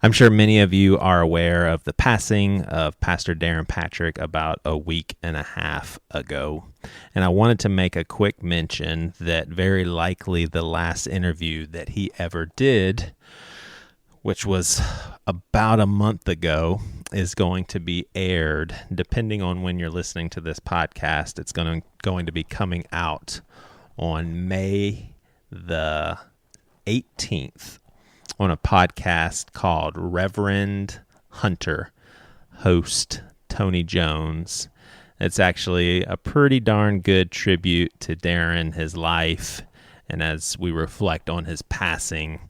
I'm sure many of you are aware of the passing of Pastor Darren Patrick about a week and a half ago. And I wanted to make a quick mention that very likely the last interview that he ever did, which was about a month ago, is going to be aired. Depending on when you're listening to this podcast, it's going to be coming out on May the 18th. On a podcast called Reverend Hunter, host Tony Jones. It's actually a pretty darn good tribute to Darren, his life, and as we reflect on his passing,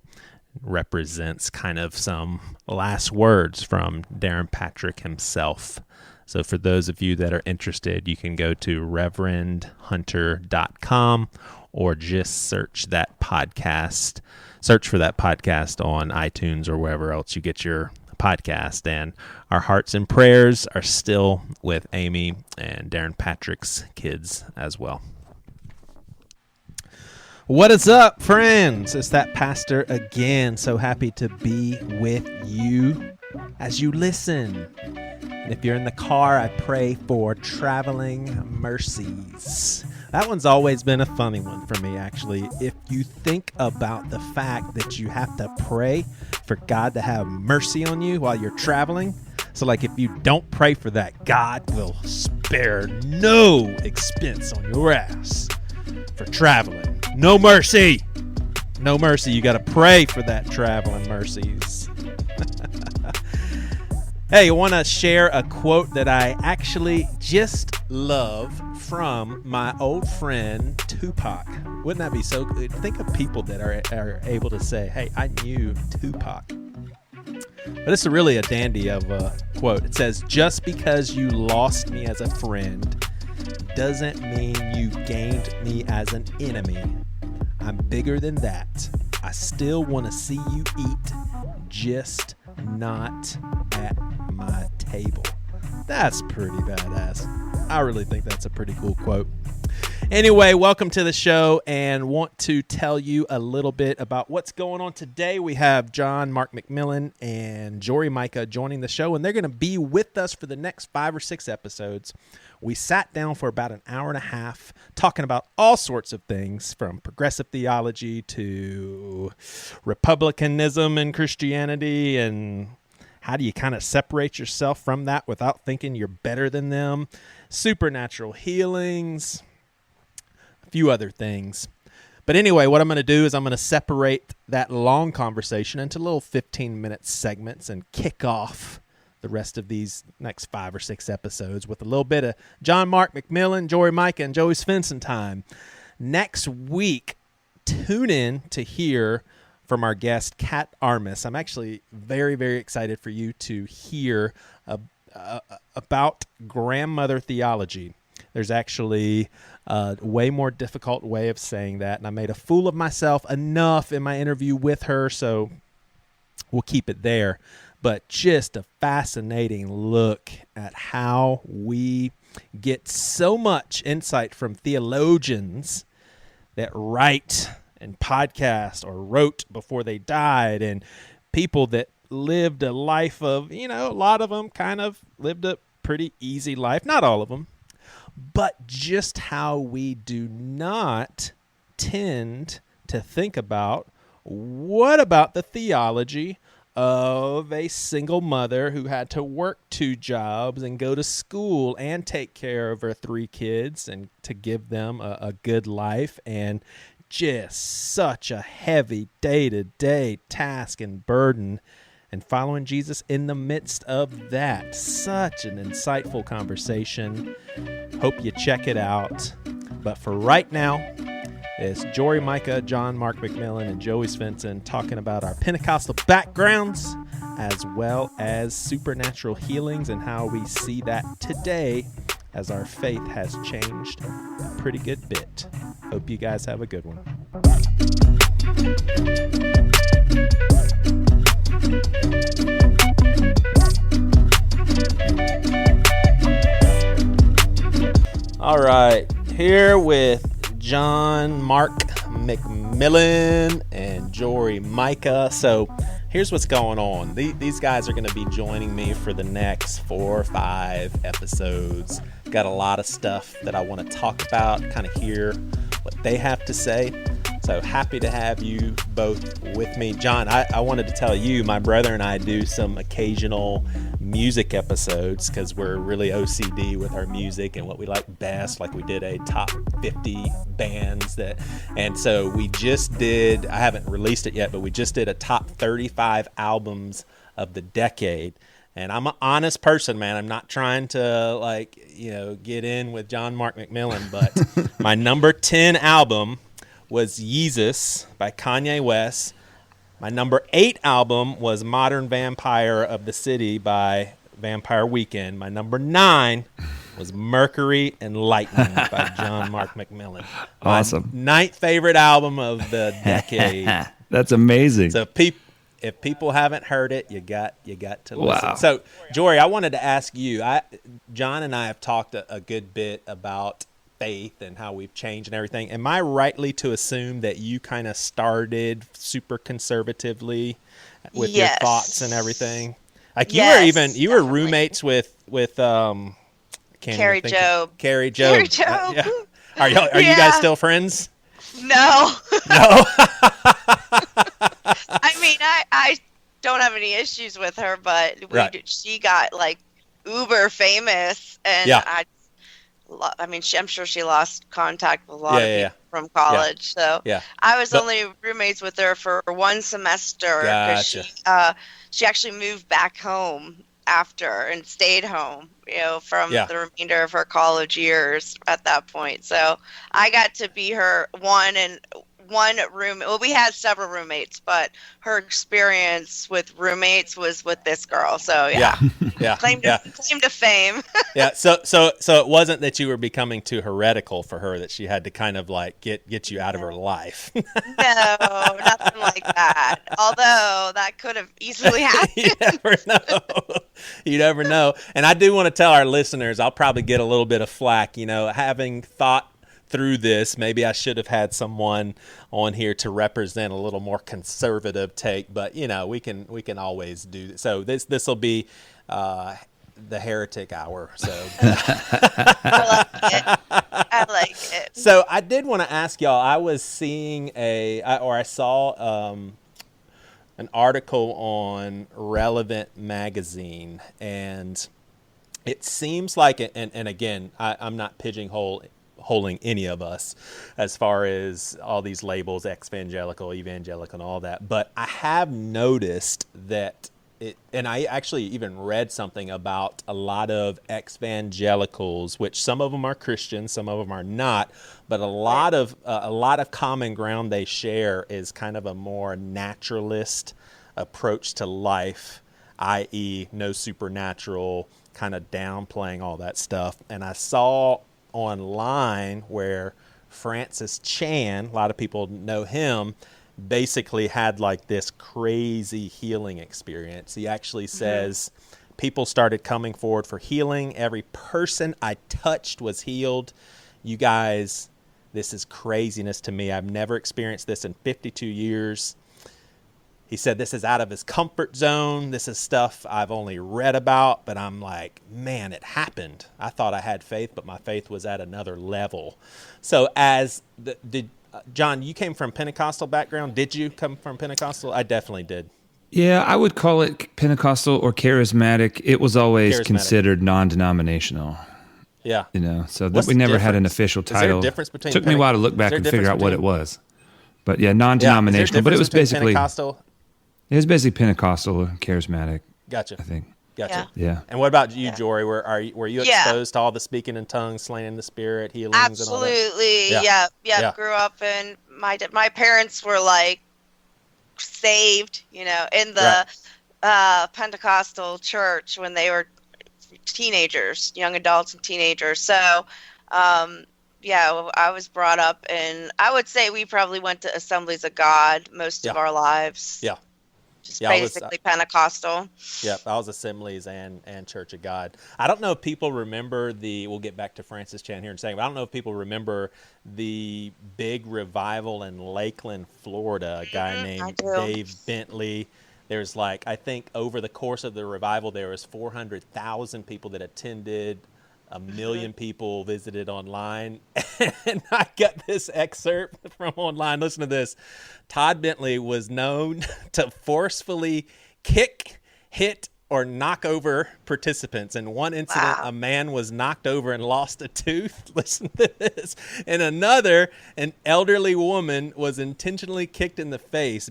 represents kind of some last words from Darren Patrick himself. So for those of you that are interested, you can go to reverendhunter.com or just search for that podcast on iTunes or wherever else you get your podcast. And our hearts and prayers are still with Amy and Darren Patrick's kids as well. What is up, friends? It's that pastor again. So happy to be with you as you listen. And if you're in the car, I pray for traveling mercies. That one's always been a funny one for me, actually. If you think about the fact that you have to pray for God to have mercy on you while you're traveling. So like if you don't pray for that, God will spare no expense on your ass for traveling. No mercy. No mercy. You got to pray for that traveling mercies. Hey, I want to share a quote that I actually just love from my old friend Tupac. Wouldn't that be so good? Think of people that are able to say, hey, I knew Tupac. But it's really a dandy of a quote. It says, just because you lost me as a friend doesn't mean you gained me as an enemy. I'm bigger than that. I still want to see you eat, just not at my table. That's pretty badass. I really think that's a pretty cool quote. Anyway, welcome to the show, and want to tell you a little bit about what's going on today. We have Mark McMillan and Jory Micah joining the show, and they're going to be with us for the next 5 or 6 episodes. We sat down for about an hour and a half talking about all sorts of things, from progressive theology to republicanism and Christianity, and how do you kind of separate yourself from that without thinking you're better than them, supernatural healings, a few other things. But anyway, what I'm going to do is I'm going to separate that long conversation into little 15-minute segments and kick off the rest of these next 5 or 6 episodes with a little bit of Mark McMillan, Jory Micah, and Joey Svendsen time. Next week, tune in to hear from our guest, Kat Armis. I'm actually very, very excited for you to hear about grandmother theology. There's actually a way more difficult way of saying that, and I made a fool of myself enough in my interview with her, so we'll keep it there. But just a fascinating look at how we get so much insight from theologians that write and podcast or wrote before they died, and people that lived a life of, a lot of them kind of lived a pretty easy life. Not all of them, but just how we do not tend to think about what about the theology of a single mother who had to work 2 jobs and go to school and take care of her 3 kids and to give them a good life, and just such a heavy day-to-day task and burden, and following Jesus in the midst of that. Such an insightful conversation. Hope you check it out. But for right now, it's Jory Micah, Mark McMillan, and Joey Svendsen talking about our Pentecostal backgrounds as well as supernatural healings and how we see that today as our faith has changed a pretty good bit. Hope you guys have a good one. All right, here with Mark McMillan and Jory Micah. So here's what's going on. These guys are going to be joining me for the next 4 or 5 episodes. Got a lot of stuff that I want to talk about, kind of hear what they have to say. So happy to have you both with me. John, I wanted to tell you, my brother and I do some occasional music episodes because we're really OCD with our music and what we like best. Like we did a top 50 bands and so we just did, I haven't released it yet, but we just did a top 35 albums of the decade. And I'm an honest person, man. I'm not trying to get in with John Mark McMillan, but my number 10 album was Yeezus by Kanye West. My number 8 album was Modern Vampire of the City by Vampire Weekend. My number 9 was Mercury and Lightning by John Mark McMillan. Awesome. My 9th favorite album of the decade. That's amazing. So if people haven't heard it, you got to listen. Wow. So, Jory, I wanted to ask you. John and I have talked a good bit about faith and how we've changed and everything. Am I rightly to assume that you kind of started super conservatively with your thoughts and everything? Like you were roommates with Carrie Job. Carrie Job. Yeah. Are you guys still friends? No. No. I mean, I don't have any issues with her, but she got like uber famous, and I'm sure she lost contact with a lot of people from college. So I was only roommates with her for one semester because she actually moved back home after and stayed home, from the remainder of her college years at that point. So I got to be her one room. Well, we had several roommates, but her experience with roommates was with this girl. So claim to fame. So it wasn't that you were becoming too heretical for her, that she had to kind of like get you out of her life. No, nothing like that. Although that could have easily happened. You never know. And I do want to tell our listeners, I'll probably get a little bit of flack, having thought through this. Maybe I should have had someone on here to represent a little more conservative take, but we can always do this. So this will be the heretic hour. So I like it. So I did want to ask y'all. I was seeing I saw an article on Relevant magazine, and it seems like and again, I'm not pigeonholing any of us as far as all these labels, evangelical, and all that. But I have noticed that and I actually even read something about a lot of evangelicals, which some of them are Christians, some of them are not, but a lot of common ground they share is kind of a more naturalist approach to life, i.e. no supernatural, kind of downplaying all that stuff. And I saw online where Francis Chan, a lot of people know him, basically had like this crazy healing experience. He actually says people started coming forward for healing. Every person I touched was healed. You guys, this is craziness to me. I've never experienced this in 52 years. He said this is out of his comfort zone. This is stuff I've only read about, but I'm like, man, it happened. I thought I had faith, but my faith was at another level. So John, you came from Pentecostal background. Did you come from Pentecostal? I definitely did. Yeah, I would call it Pentecostal or charismatic. It was always considered non-denominational. Yeah. So we never had an official title. Is there a difference between Took me a while to look back and figure out what it was. But yeah, non-denominational. But it was basically Pentecostal. It was basically Pentecostal or charismatic. Gotcha. I think. Gotcha. Yeah. And what about you, Jory? Were you exposed to all the speaking in tongues, slaying in the spirit, healings, Absolutely. and all that? Yeah. Grew up in my parents were like saved, in the Pentecostal church when they were teenagers, young adults and teenagers. So, I was brought up in, I would say we probably went to Assemblies of God most of our lives. Yeah. Just basically Pentecostal. Yeah, I was Assemblies and Church of God. I don't know if people remember we'll get back to Francis Chan here in a second, but I don't know if people remember the big revival in Lakeland, Florida. A guy named Dave Bentley There's like, I think over the course of the revival, there was 400,000 people that attended, 1 million people visited online. And I got this excerpt from online. Listen to this. Todd Bentley was known to forcefully kick, hit, or knock over participants. In one incident, a man was knocked over and lost a tooth. Listen to this. In another, an elderly woman was intentionally kicked in the face.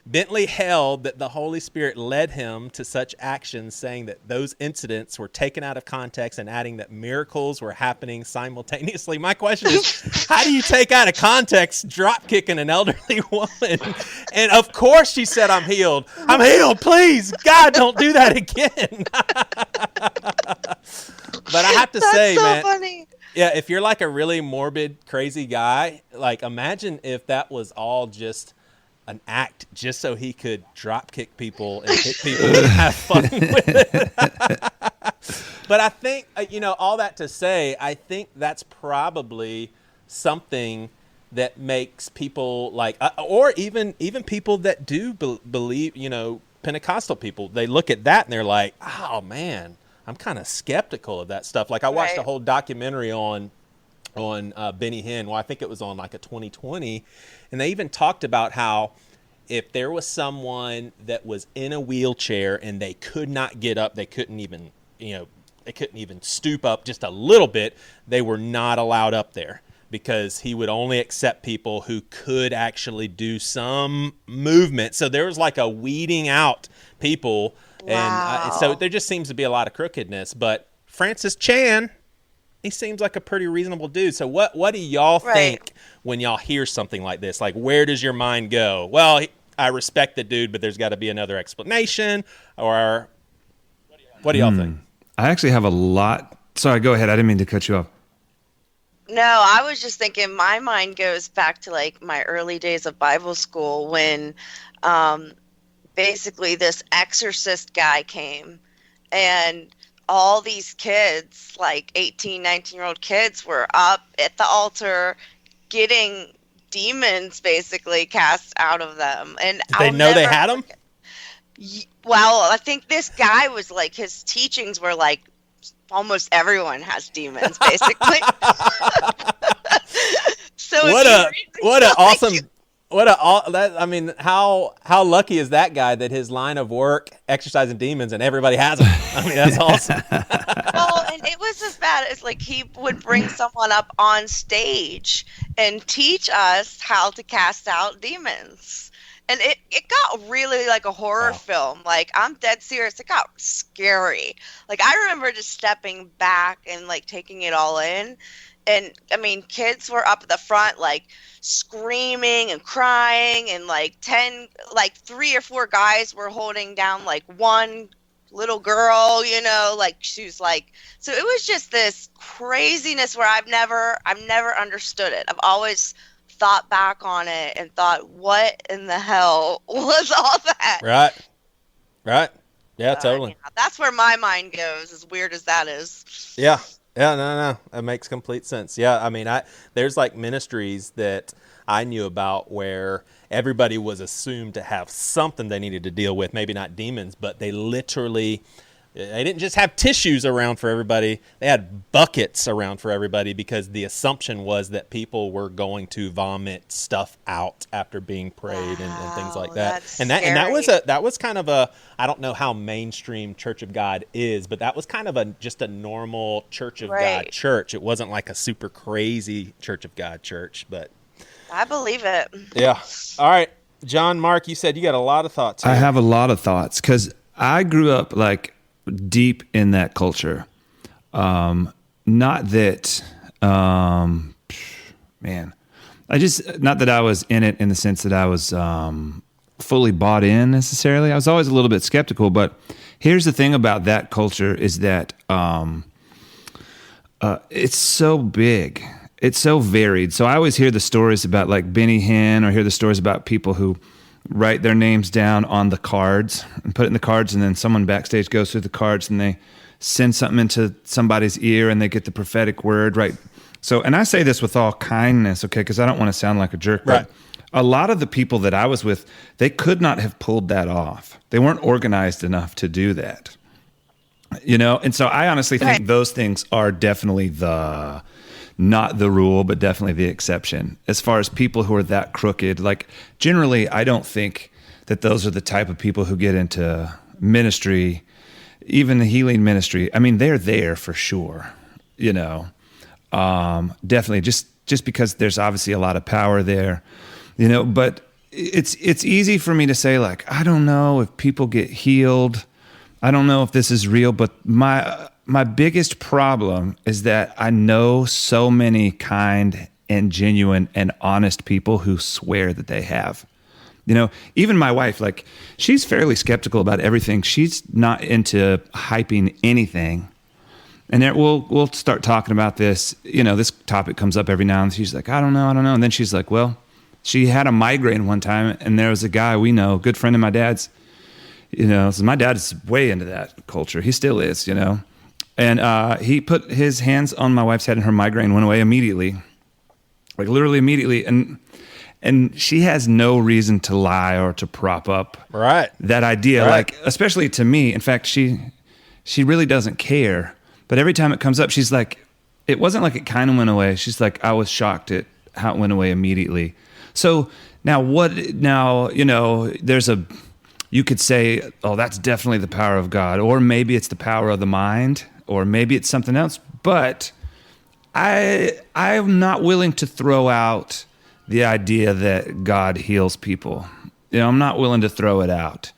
Bentley held that the Holy Spirit led him to such actions, saying that those incidents were taken out of context and adding that miracles were happening simultaneously. My question is, how do you take out of context drop kicking an elderly woman? And of course she said, I'm healed. I'm healed. Please, God, don't do that again. But I have to say, man, funny. Yeah, if you're like a really morbid, crazy guy, like imagine if that was all just an act just so he could drop kick people and hit people and have fun with it. But I think, all that to say, I think that's probably something that makes people like, or even people that do believe, Pentecostal people, they look at that and they're like, oh man, I'm kind of skeptical of that stuff. Like I watched a whole documentary on Benny Hinn. Well, I think it was on like a 2020. And they even talked about how if there was someone that was in a wheelchair and they could not get up, they couldn't even stoop up just a little bit, they were not allowed up there because he would only accept people who could actually do some movement. So there was like a weeding out people. Wow. And so there just seems to be a lot of crookedness. But Francis Chan, he seems like a pretty reasonable dude. So what do y'all think when y'all hear something like this? Like, where does your mind go? Well, I respect the dude, but there's got to be another explanation. Or what do y'all think? I actually have a lot. Sorry, go ahead. I didn't mean to cut you off. No, I was just thinking my mind goes back to like my early days of Bible school when basically this exorcist guy came and all these kids, like 18, 19-year-old kids, were up at the altar getting demons basically cast out of them. And did they know they had them? Well, I think this guy was like, his teachings were like, almost everyone has demons, basically. So how lucky is that guy that his line of work, exercising demons, and everybody has them? I mean, that's awesome. Well, and it was as bad as like he would bring someone up on stage and teach us how to cast out demons. And it got really like a horror film. Like, I'm dead serious. It got scary. Like, I remember just stepping back and like taking it all in. And I mean, kids were up at the front, like screaming and crying, and like 3 or 4 guys were holding down like one little girl, like she was like, so it was just this craziness where I've never understood it. I've always thought back on it and thought, what in the hell was all that? Right. Yeah, totally. That's where my mind goes, as weird as that is. Yeah, no. It makes complete sense. Yeah, I mean, there's like ministries that I knew about where everybody was assumed to have something they needed to deal with, maybe not demons, but they didn't just have tissues around for everybody. They had buckets around for everybody because the assumption was that people were going to vomit stuff out after being prayed and things like that. And that was kind of a, I don't know how mainstream Church of God is, but that was kind of just a normal Church of God church. It wasn't like a super crazy Church of God church, but I believe it. Yeah. All right. John, Mark, you said you got a lot of thoughts here. I have a lot of thoughts because I grew up like deep in that culture. Not that, not that I was in it in the sense that I was fully bought in necessarily. I was always a little bit skeptical, but here's the thing about that culture is that it's so big. It's so varied. So I always hear the stories about like Benny Hinn, or hear the stories about people who write their names down on the cards and put it in the cards, and then someone backstage goes through the cards and they send something into somebody's ear and they get the prophetic word, right? So, and I say this with all kindness, okay, because I don't want to sound like a jerk, but a lot of the people that I was with, they could not have pulled that off. They weren't organized enough to do that. And so I honestly think those things are definitely not the rule, but definitely the exception. As far as people who are that crooked, like generally, I don't think that those are the type of people who get into ministry, even the healing ministry. I mean, they're there for sure, definitely just because there's obviously a lot of power there, but it's easy for me to say, like, I don't know if people get healed. I don't know if this is real, but my biggest problem is that I know so many kind and genuine and honest people who swear that they have. Even my wife, like, she's fairly skeptical about everything. She's not into hyping anything. And then we'll start talking about this. This topic comes up every now and then. She's like, I don't know. And then she's like, well, she had a migraine one time, and there was a guy we know, a good friend of my dad's. So my dad is way into that culture. He still is, And he put his hands on my wife's head, and her migraine went away immediately, like literally immediately. And she has no reason to lie or to prop up that idea, like, especially to me. In fact, she really doesn't care. But every time it comes up, she's like, it wasn't like it kind of went away. She's like, I was shocked at how it went away immediately. So you could say, oh, that's definitely the power of God, or maybe it's the power of the mind, or maybe it's something else. But I'm not willing to throw out the idea that God heals people. I'm not willing to throw it out.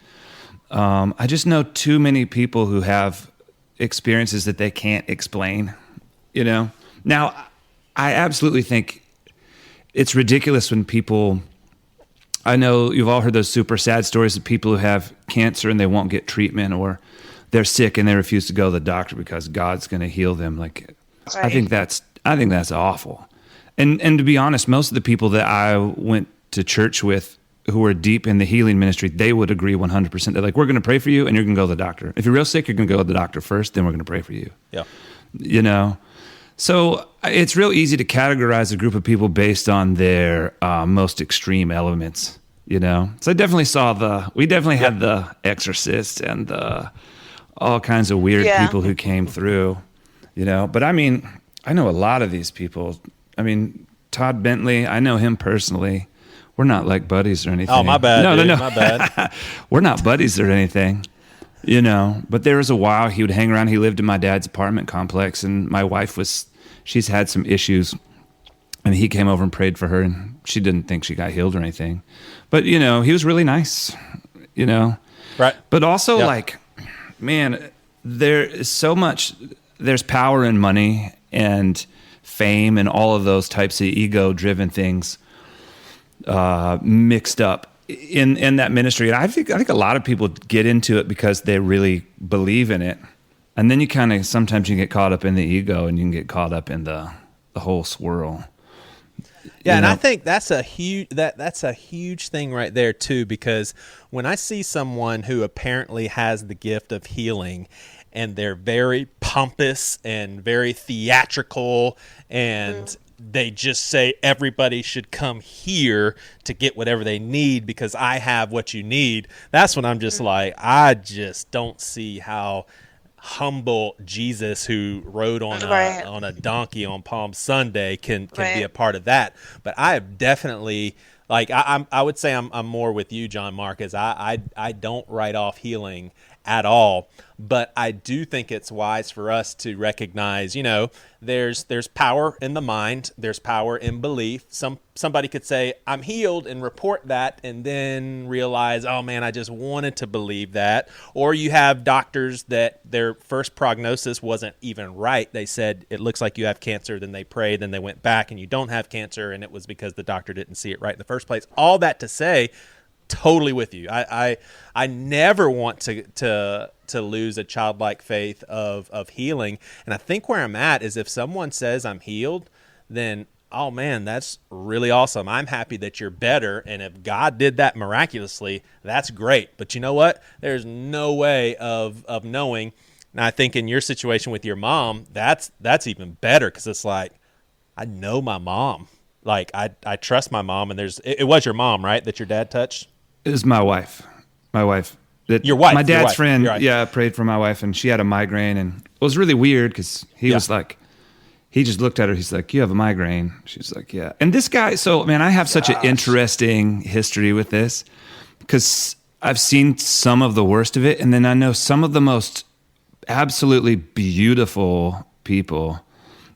I just know too many people who have experiences that they can't explain, Now, I absolutely think it's ridiculous when people... I know you've all heard those super sad stories of people who have cancer and they won't get treatment, or they're sick and they refuse to go to the doctor because God's going to heal them. Like, I think that's awful. And to be honest, most of the people that I went to church with who were deep in the healing ministry, they would agree 100%. They're like, we're going to pray for you and you're going to go to the doctor. If you're real sick, you're going to go to the doctor first, then we're going to pray for you. Yeah. So it's real easy to categorize a group of people based on their most extreme elements, So I definitely we definitely had the exorcist and all kinds of weird people who came through, But I mean, I know a lot of these people. I mean, Todd Bentley, I know him personally. We're not like buddies or anything. Oh, my bad. No, my bad. We're not buddies or anything. But there was a while he would hang around. He lived in my dad's apartment complex, and my wife she's had some issues, and he came over and prayed for her, and she didn't think she got healed or anything. But, he was really nice, Right. But also, like, man, there is so much, there's power in money and fame and all of those types of ego-driven things mixed up in that ministry. And I think a lot of people get into it because they really believe in it. And then sometimes you get caught up in the ego, and you can get caught up in the whole swirl. Yeah, and I think that's a huge thing right there too, because when I see someone who apparently has the gift of healing, and they're very pompous and very theatrical, and they just say everybody should come here to get whatever they need because I have what you need. That's when I'm just like, I just don't see how humble Jesus, who rode on a donkey on Palm Sunday, can be a part of that. But I have definitely, like, I would say I'm more with you, John Marcus. I don't write off healing at all, but I do think it's wise for us to recognize, there's power in the mind, there's power in belief. Somebody could say, I'm healed, and report that, and then realize, oh man, I just wanted to believe that. Or you have doctors that their first prognosis wasn't even right. They said, it looks like you have cancer, then they prayed, then they went back and you don't have cancer, and it was because the doctor didn't see it right in the first place. All that to say, totally with you. I never want to lose a childlike faith of healing. And I think where I'm at is if someone says I'm healed, then, oh man, that's really awesome. I'm happy that you're better. And if God did that miraculously, that's great. But you know what? There's no way of knowing. And I think in your situation with your mom, that's even better, because it's like, I know my mom. Like I trust my mom, and it was your mom, right, that your dad touched? It was my wife. Your wife. My dad's your wife, friend, your wife. yeah, prayed for my wife, and she had a migraine, and it was really weird because he was like, he just looked at her. He's like, "You have a migraine." She's like, "Yeah." And this guy, so man, I have such an interesting history with this because I've seen some of the worst of it, and then I know some of the most absolutely beautiful people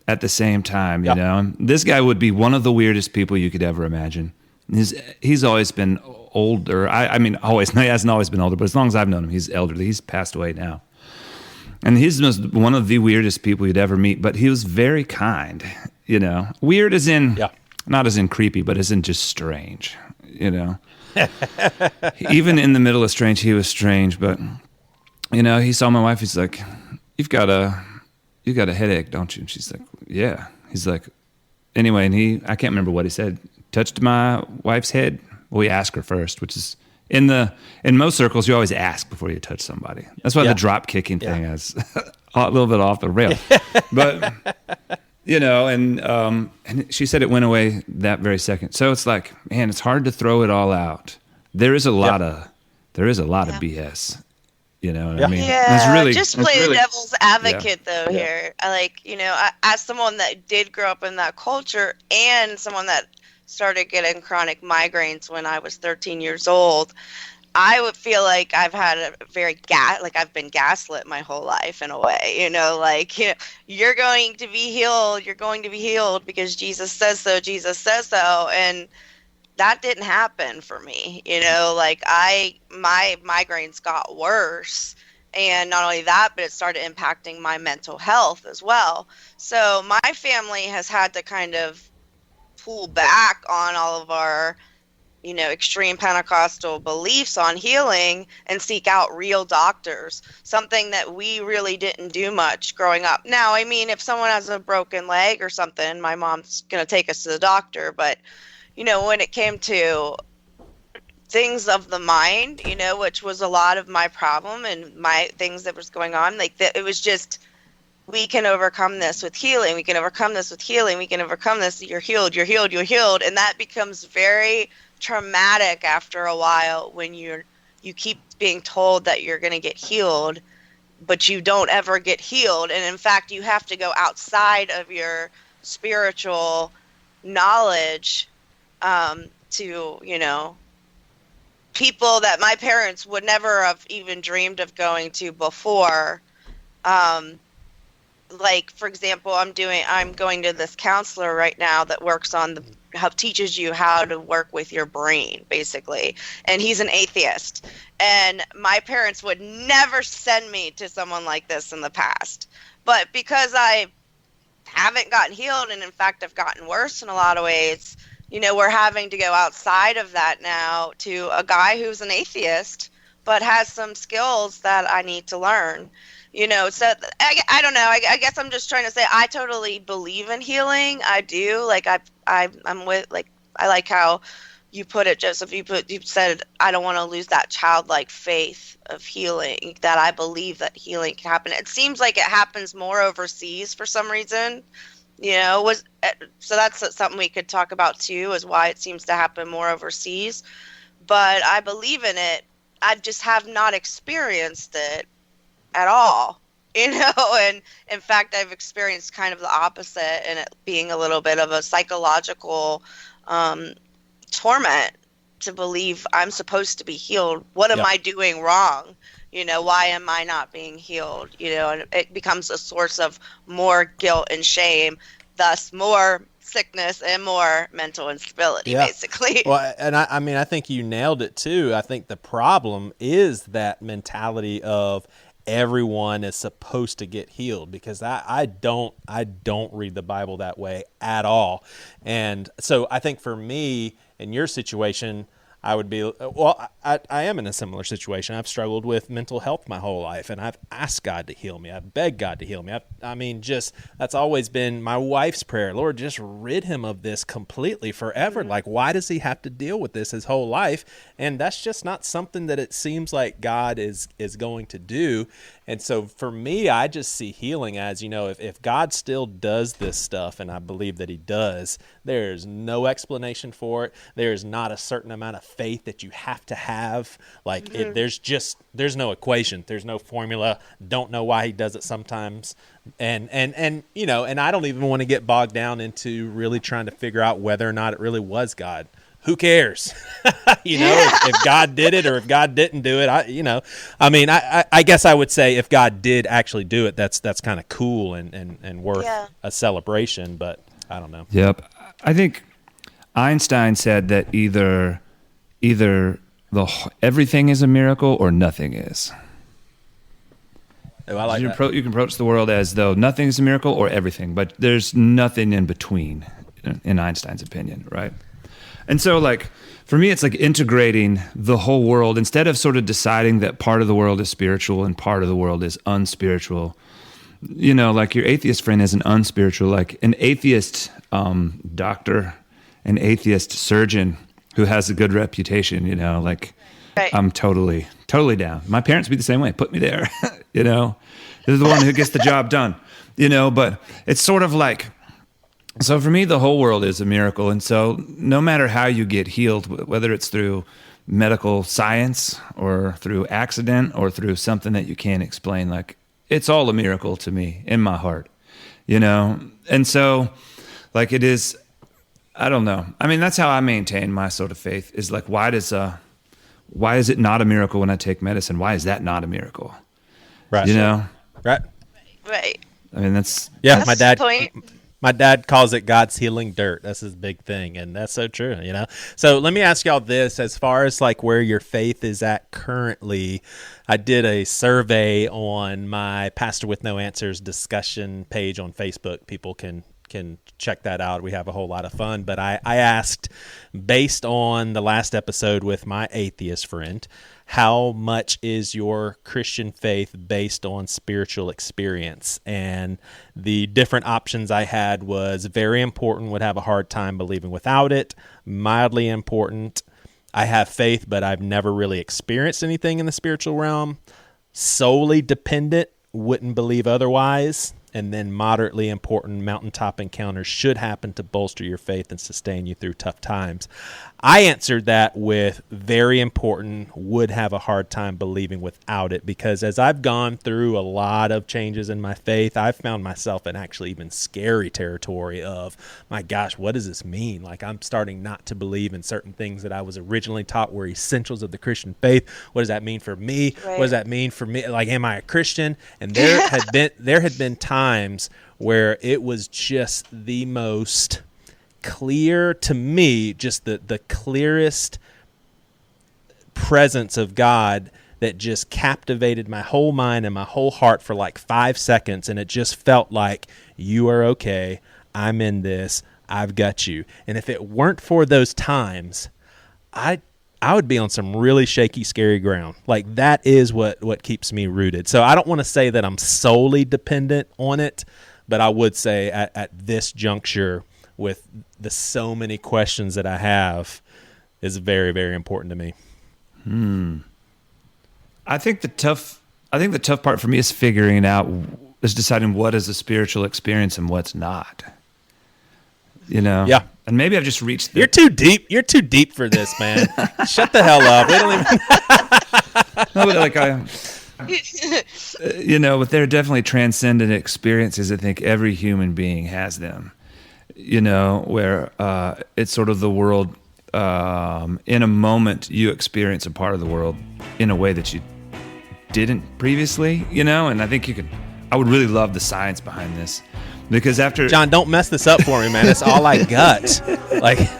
at the same time. You know, and this guy would be one of the weirdest people you could ever imagine. He's always been older. I mean, always. No, he hasn't always been older, but as long as I've known him, he's elderly. He's passed away now. And he's one of the weirdest people you'd ever meet, but he was very kind, you know. Weird as in, not as in creepy, but as in just strange, you know. Even in the middle of strange, he was strange, but, you know, he saw my wife, he's like, you've got a headache, don't you? And she's like, yeah. He's like, anyway, and I can't remember what he said, touched my wife's head. Well, we ask her first, which is in most circles, you always ask before you touch somebody. That's why the drop kicking thing is a little bit off the rail. But you know, and she said it went away that very second. So it's like, man, it's hard to throw it all out. There is a lot of BS. You know what I mean? Yeah, really, just play the devil's advocate though here. I like, you know, as someone that did grow up in that culture and someone that started getting chronic migraines when I was 13 years old, I would feel like I've had I've been gaslit my whole life in a way, you know, like, you know, you're going to be healed because Jesus says so, and that didn't happen for me, you know, like my migraines got worse, and not only that, but it started impacting my mental health as well. So my family has had to kind of pull back on all of our, you know, extreme Pentecostal beliefs on healing and seek out real doctors, something that we really didn't do much growing up. Now, I mean, if someone has a broken leg or something, my mom's going to take us to the doctor. But, you know, when it came to things of the mind, you know, which was a lot of my problem and my things that was going on, like it was just, we can overcome this with healing. We can overcome this with healing. We can overcome this. You're healed. You're healed. You're healed. And that becomes very traumatic after a while when you keep being told that you're going to get healed, but you don't ever get healed. And in fact, you have to go outside of your spiritual knowledge to, you know, people that my parents would never have even dreamed of going to before. Like, for example, I'm going to this counselor right now that works on teaches you how to work with your brain, basically. And he's an atheist. And my parents would never send me to someone like this in the past. But because I haven't gotten healed, and in fact, I've gotten worse in a lot of ways, you know, we're having to go outside of that now to a guy who's an atheist, but has some skills that I need to learn. You know, so I don't know. I guess I'm just trying to say I totally believe in healing. I do. Like I'm with, like, I like how you put it, Joseph. You said I don't want to lose that childlike faith of healing. That I believe that healing can happen. It seems like it happens more overseas for some reason. You know, so that's something we could talk about too, is why it seems to happen more overseas. But I believe in it. I just have not experienced it at all, you know, and in fact I've experienced kind of the opposite, and it being a little bit of a psychological torment to believe I'm supposed to be healed. What am I doing wrong? You know, why am I not being healed? You know, and it becomes a source of more guilt and shame, thus more sickness and more mental instability, basically. Well, and I mean, I think you nailed it too. I think the problem is that mentality of everyone is supposed to get healed, because I don't read the Bible that way at all. And so I think for me, in your situation, I would be, well, I am in a similar situation. I've struggled with mental health my whole life, and I've asked God to heal me. I've begged God to heal me. That's always been my wife's prayer. Lord, just rid him of this completely forever. Like, why does he have to deal with this his whole life? And that's just not something that it seems like God is going to do. And so for me, I just see healing as, if God still does this stuff, and I believe that he does, there's no explanation for it. There's not a certain amount of faith that you have to have. Like, there's no equation. There's no formula. Don't know why he does it sometimes. And I don't even want to get bogged down into really trying to figure out whether or not it really was God. Who cares? If God did it or if God didn't do it, I guess I would say if God did actually do it, that's kind of cool and worth a celebration, but I don't know. Yep. I think Einstein said that either everything is a miracle or nothing is. Oh, I like that. You can approach the world as though nothing is a miracle or everything, but there's nothing in between, in Einstein's opinion, right? And so, like, for me, it's like integrating the whole world instead of sort of deciding that part of the world is spiritual and part of the world is unspiritual. Like your atheist friend is an unspiritual, like an atheist doctor, an atheist surgeon who has a good reputation, like right. I'm totally down. My parents would be the same way. Put me there, They're the one who gets the job done, but it's sort of like, so for me, the whole world is a miracle. And so no matter how you get healed, whether it's through medical science or through accident or through something that you can't explain, like it's all a miracle to me in my heart, And so like it is, I don't know. I mean, that's how I maintain my sort of faith is like, why is it not a miracle when I take medicine? Why is that not a miracle? Right. Right. Right. I mean, that's my dad calls it God's healing dirt. That's his big thing. And that's so true, So let me ask y'all this, as far as like where your faith is at currently. I did a survey on my Pastor with No Answers discussion page on Facebook. People can check that out. We have a whole lot of fun. But I asked, based on the last episode with my atheist friend, how much is your Christian faith based on spiritual experience? And the different options I had was very important, would have a hard time believing without it, mildly important, I have faith, but I've never really experienced anything in the spiritual realm, solely dependent, wouldn't believe otherwise, and then moderately important, mountaintop encounters should happen to bolster your faith and sustain you through tough times. I answered that with very important, would have a hard time believing without it, because as I've gone through a lot of changes in my faith, I've found myself in actually even scary territory of, my gosh, what does this mean? Like, I'm starting not to believe in certain things that I was originally taught were essentials of the Christian faith. What does that mean for me? Right. What does that mean for me? Like, am I a Christian? And there had been times where it was just the most clear to me, just the clearest presence of God that just captivated my whole mind and my whole heart for like 5 seconds. And it just felt like, you are okay. I'm in this. I've got you. And if it weren't for those times, I would be on some really shaky, scary ground. Like, that is what keeps me rooted. So I don't want to say that I'm solely dependent on it, but I would say at this juncture, with the so many questions that I have, is very, very important to me. I think the tough part for me is deciding what is a spiritual experience and what's not. Yeah. And maybe I've just reached You're too deep. You're too deep for this, man. Shut the hell up. We don't even No, but like but they're definitely transcendent experiences. I think every human being has them. Where it's sort of the world, in a moment you experience a part of the world in a way that you didn't previously, and I think I would really love the science behind this, because after... John, don't mess this up for me, man. It's all I got.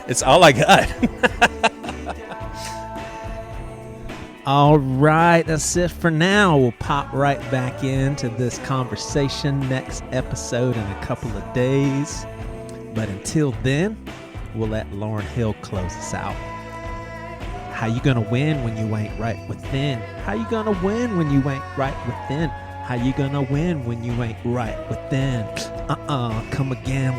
It's all I got. All right, that's it for now. We'll pop right back into this conversation next episode in a couple of days. But until then, we'll let Lauren Hill close us out. How you gonna win when you ain't right within? How you gonna win when you ain't right within? How you gonna win when you ain't right within? Come again.